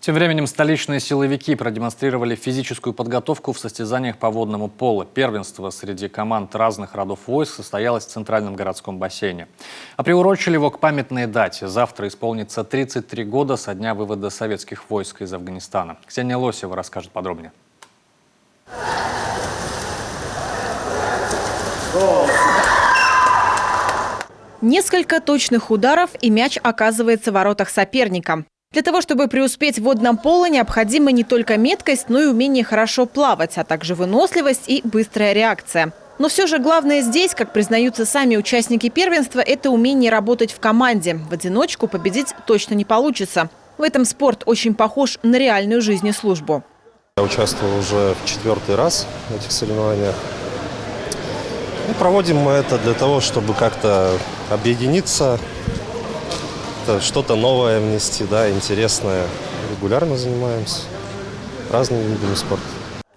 Тем временем столичные силовики продемонстрировали физическую подготовку в состязаниях по водному поло. Первенство среди команд разных родов войск состоялось в Центральном городском бассейне. А приурочили его к памятной дате. Завтра исполнится 33 года со дня вывода советских войск из Афганистана. Ксения Лосева расскажет подробнее. Несколько точных ударов, и мяч оказывается в воротах соперника. Для того, чтобы преуспеть в водном поло, необходима не только меткость, но и умение хорошо плавать, а также выносливость и быстрая реакция. Но все же главное здесь, как признаются сами участники первенства, это умение работать в команде. В одиночку победить точно не получится. В этом спорт очень похож на реальную жизнь и службу. Я участвовал уже в 4-й раз в этих соревнованиях. Проводим мы это для того, чтобы как-то объединиться, что-то новое внести, интересное. Регулярно занимаемся разными видами спорта.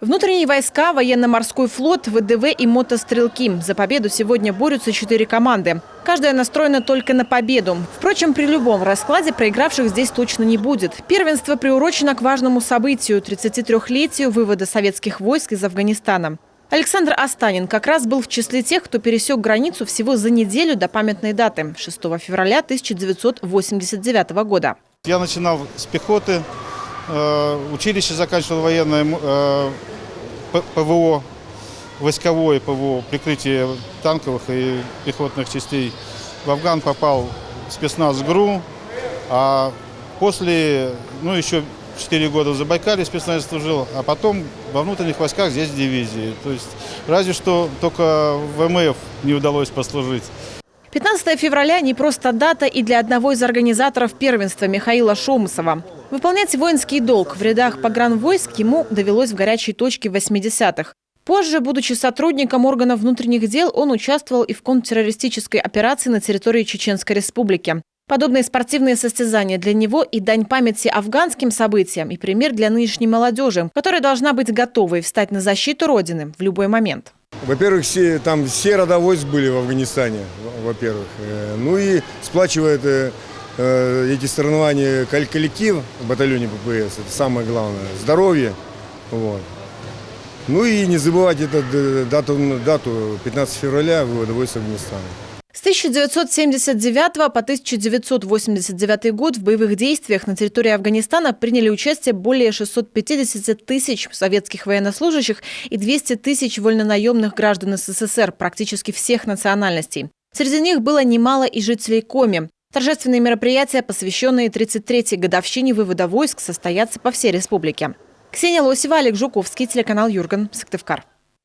Внутренние войска, военно-морской флот, ВДВ и мотострелки. За победу сегодня борются 4 команды. Каждая настроена только на победу. Впрочем, при любом раскладе проигравших здесь точно не будет. Первенство приурочено к важному событию – 33-летию вывода советских войск из Афганистана. Александр Астанин как раз был в числе тех, кто пересек границу всего за неделю до памятной даты – 6 февраля 1989 года. Я начинал с пехоты, училище заканчивал военное, ПВО, войсковое ПВО, прикрытие танковых и пехотных частей. В Афган попал в спецназ ГРУ, а после, еще 4 года в Забайкалье спецназ служил, а потом во внутренних войсках здесь в дивизии. То есть разве что только в ВМФ не удалось послужить. 15 февраля не просто дата и для одного из организаторов первенства Михаила Шомысова. Выполнять воинский долг в рядах погранвойск ему довелось в горячей точке в 80-х. Позже, будучи сотрудником органов внутренних дел, он участвовал и в контртеррористической операции на территории Чеченской Республики. Подобные спортивные состязания для него и дань памяти афганским событиям, и пример для нынешней молодежи, которая должна быть готовой встать на защиту Родины в любой момент. Во-первых, все рода войск были в Афганистане, во-первых. Ну и сплачивает эти соревнования коллектив в батальоне ППС, это самое главное, здоровье. Вот. Ну и не забывать эту дату 15 февраля вывода войск Афганистана. С 1979 по 1989 год в боевых действиях на территории Афганистана приняли участие более 650 тысяч советских военнослужащих и 200 тысяч вольнонаемных граждан СССР практически всех национальностей. Среди них было немало и жителей Коми. Торжественные мероприятия, посвященные 33-й годовщине вывода войск, состоятся по всей республике. Ксения Лосева, Олег Жуковский, телеканал Юрган, Сыктывкар.